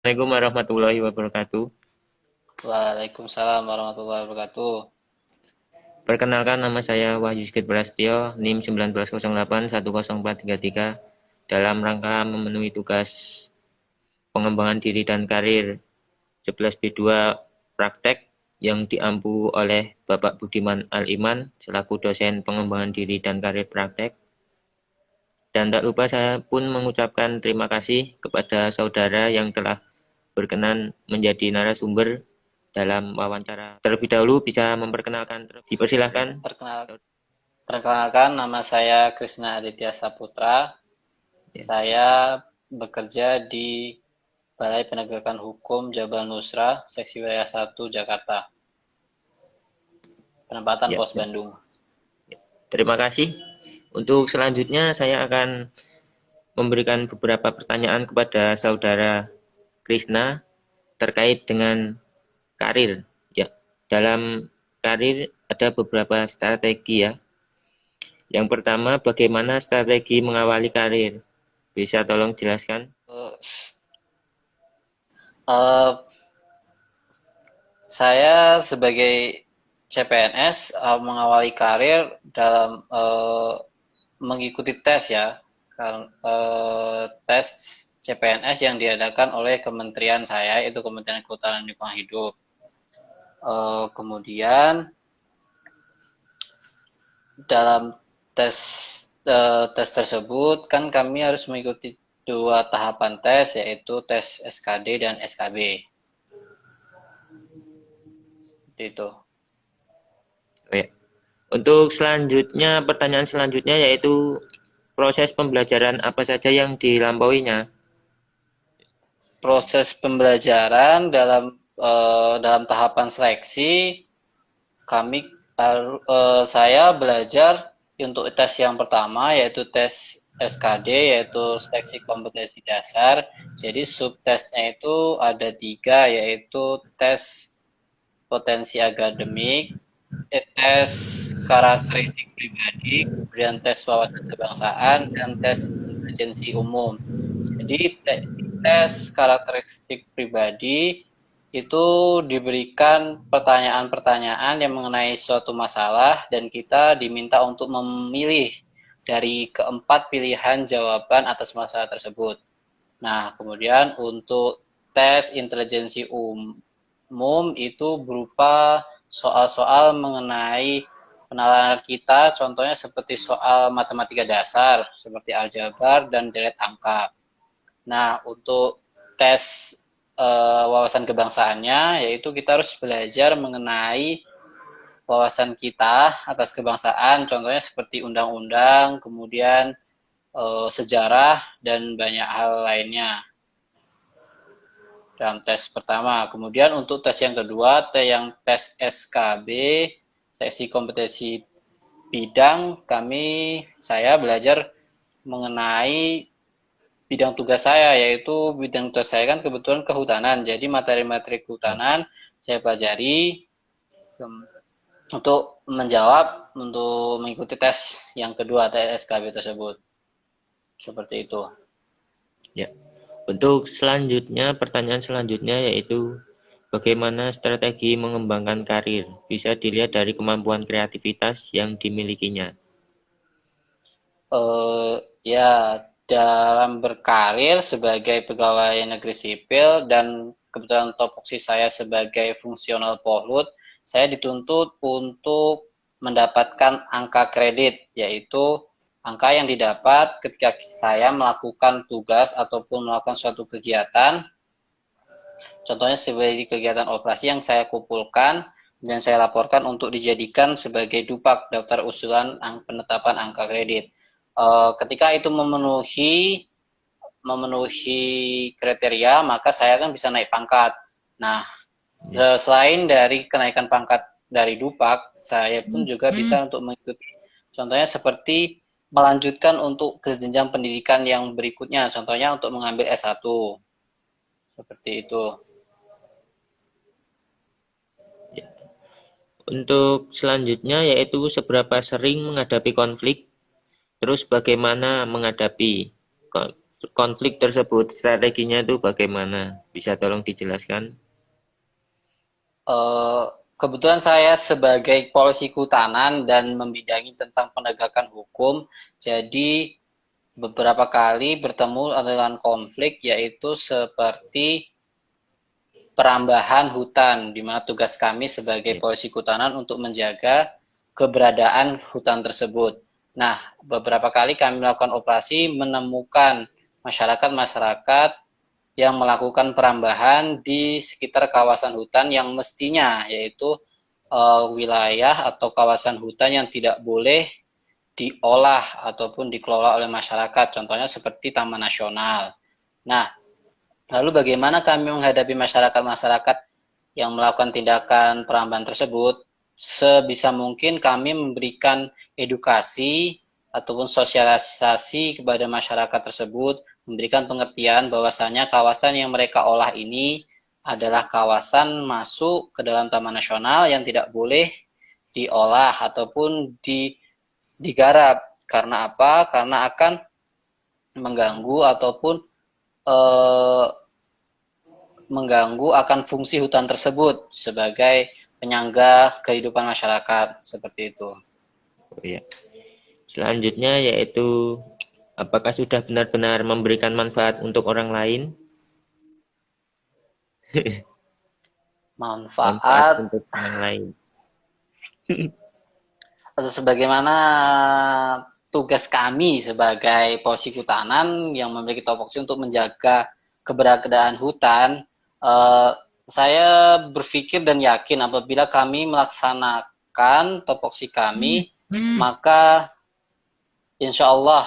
Assalamualaikum warahmatullahi wabarakatuh. Waalaikumsalam warahmatullahi wabarakatuh. Perkenalkan, nama saya Wahyu Sigit Prastyo, NIM 1908104333, dalam rangka memenuhi tugas pengembangan diri dan karir 11B2 praktek yang diampu oleh Bapak Budiman Al-Iman selaku dosen pengembangan diri dan karir praktek. Dan tak lupa saya pun mengucapkan terima kasih kepada saudara yang telah berkenan menjadi narasumber dalam wawancara. Terlebih dahulu bisa memperkenalkan, dipersilahkan. Perkenal, Perkenalkan, nama saya Krisna Aditya Saputra. Ya, Saya bekerja di Balai Penegakan Hukum Jabal Nusra, Seksi Wilayah 1, Jakarta. Penempatan ya, Pos ya. Bandung. Terima kasih. Untuk selanjutnya saya akan memberikan beberapa pertanyaan kepada saudara Krisna terkait dengan karir. Ya, dalam karir ada beberapa strategi ya. Yang pertama, bagaimana strategi mengawali karir? Bisa tolong jelaskan? Uh, uh, saya sebagai CPNS mengawali karir dalam mengikuti tes ya, tes CPNS yang diadakan oleh kementerian saya, itu Kementerian Kehutanan dan Lingkungan Hidup. Kemudian dalam tes tes tersebut kan kami harus mengikuti dua tahapan tes, yaitu tes SKD dan SKB. Seperti itu. Oh, ya. Untuk selanjutnya, pertanyaan selanjutnya yaitu proses pembelajaran apa saja yang dilampauinya? Proses pembelajaran dalam tahapan seleksi, kami saya belajar untuk tes yang pertama, yaitu tes SKD, yaitu seleksi kompetensi dasar. Jadi subtesnya itu ada 3, yaitu tes potensi akademik, tes karakteristik pribadi, kemudian tes wawasan kebangsaan, dan tes intelijensi umum. Jadi tes karakteristik pribadi itu diberikan pertanyaan-pertanyaan yang mengenai suatu masalah dan kita diminta untuk memilih dari keempat pilihan jawaban atas masalah tersebut. Nah, kemudian untuk tes intelijensi umum itu berupa soal-soal mengenai penalaran kita, contohnya seperti soal matematika dasar, seperti aljabar dan deret angka. Nah, untuk tes wawasan kebangsaannya, yaitu kita harus belajar mengenai wawasan kita atas kebangsaan, contohnya seperti undang-undang, kemudian sejarah, dan banyak hal lainnya dalam tes pertama. Kemudian untuk tes yang kedua, tes SKB, seksi kompetensi bidang, saya belajar mengenai bidang tugas saya, yaitu bidang tugas saya kan kebetulan kehutanan. Jadi materi-materi kehutanan saya pelajari untuk mengikuti tes yang kedua, tes SKB tersebut. Seperti itu. Ya. Untuk selanjutnya, pertanyaan selanjutnya yaitu bagaimana strategi mengembangkan karir? Bisa dilihat dari kemampuan kreativitas yang dimilikinya. Ya, dalam berkarir sebagai pegawai negeri sipil dan kebetulan topoksi saya sebagai fungsional Polhut, saya dituntut untuk mendapatkan angka kredit, yaitu angka yang didapat ketika saya melakukan tugas ataupun melakukan suatu kegiatan, contohnya sebagai kegiatan operasi yang saya kumpulkan dan saya laporkan untuk dijadikan sebagai dupak, daftar usulan penetapan angka kredit. Ketika itu memenuhi kriteria, maka saya kan bisa naik pangkat. Nah, Ya. selain dari kenaikan pangkat dari dupak, saya pun juga bisa untuk mengikuti, contohnya seperti melanjutkan untuk ke jenjang pendidikan yang berikutnya, contohnya untuk mengambil S1, seperti itu. Ya. Untuk selanjutnya yaitu seberapa sering menghadapi konflik, terus bagaimana menghadapi konflik tersebut strateginya itu bagaimana? Bisa tolong dijelaskan? Eh, Kebetulan saya sebagai polisi kehutanan dan membidangi tentang penegakan hukum, jadi beberapa kali bertemu dengan konflik, yaitu seperti perambahan hutan, di mana tugas kami sebagai Ya. polisi kehutanan untuk menjaga keberadaan hutan tersebut. Nah, beberapa kali kami melakukan operasi menemukan masyarakat-masyarakat yang melakukan perambahan di sekitar kawasan hutan yang mestinya, yaitu wilayah atau kawasan hutan yang tidak boleh diolah ataupun dikelola oleh masyarakat, contohnya seperti Taman Nasional. Nah, lalu bagaimana kami menghadapi masyarakat-masyarakat yang melakukan tindakan perambahan tersebut? Sebisa mungkin kami memberikan edukasi ataupun sosialisasi kepada masyarakat tersebut, memberikan pengertian bahwasanya kawasan yang mereka olah ini adalah kawasan masuk ke dalam Taman Nasional yang tidak boleh diolah ataupun digarap. Karena apa? Karena akan mengganggu ataupun eh, mengganggu akan fungsi hutan tersebut sebagai penyangga kehidupan masyarakat, seperti itu. Oh, ya. Selanjutnya yaitu apakah sudah benar-benar memberikan manfaat untuk orang lain? Manfaat Manfaat untuk orang lain. atau sebagaimana tugas kami sebagai polisi kehutanan yang memiliki topoksi untuk menjaga keberadaan hutan, saya berpikir dan yakin apabila kami melaksanakan topoksi kami, maka insya Allah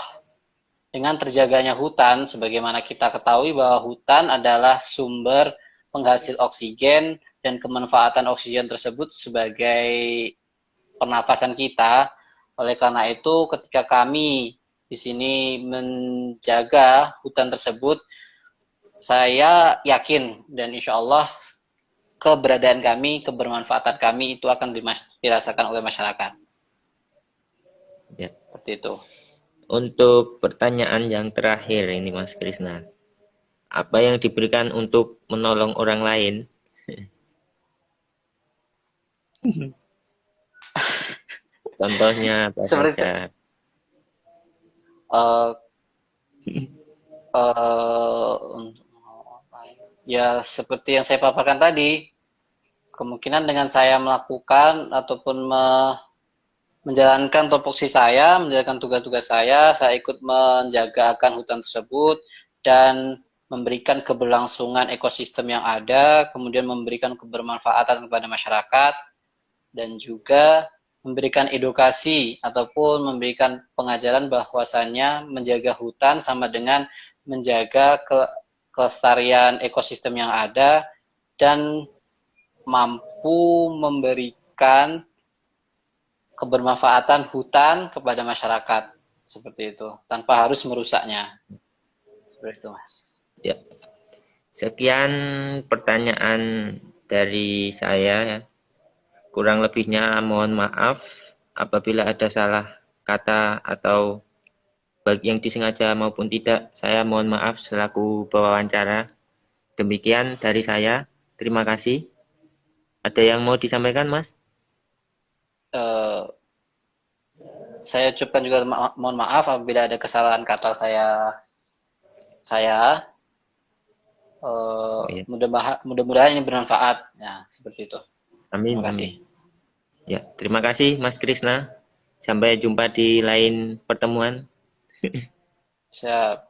dengan terjaganya hutan, sebagaimana kita ketahui bahwa hutan adalah sumber penghasil oksigen dan kemanfaatan oksigen tersebut sebagai pernapasan kita. Oleh karena itu, ketika kami di sini menjaga hutan tersebut, saya yakin dan insya Allah keberadaan kami, kebermanfaatan kami itu akan dirasakan oleh masyarakat. Ya. Seperti itu. Untuk pertanyaan yang terakhir ini Mas Krisna. Apa yang diberikan untuk menolong orang lain? Contohnya apa Seperti saja? uh, ya seperti yang saya paparkan tadi, kemungkinan dengan saya melakukan ataupun menjalankan topoksi saya, menjalankan tugas-tugas saya ikut menjaga akan hutan tersebut dan memberikan keberlangsungan ekosistem yang ada, kemudian memberikan kebermanfaatan kepada masyarakat, dan juga memberikan edukasi ataupun memberikan pengajaran bahwasannya menjaga hutan sama dengan menjaga kelestarian ekosistem yang ada dan mampu memberikan kebermanfaatan hutan kepada masyarakat, seperti itu, tanpa harus merusaknya. Seperti itu, Mas. Ya. Sekian pertanyaan dari saya ya. Kurang lebihnya mohon maaf apabila ada salah kata atau baik yang disengaja maupun tidak. Saya mohon maaf selaku pewawancara. Demikian dari saya. Terima kasih. Ada yang mau disampaikan, Mas? Saya ucapkan juga mohon maaf apabila ada kesalahan kata saya. Oh, ya. Mudah-mudahan ini bermanfaat. Ya, seperti itu. Amin, Terima kasih. amin. Ya, terima kasih Mas Krisna. Sampai jumpa di lain pertemuan. Siap.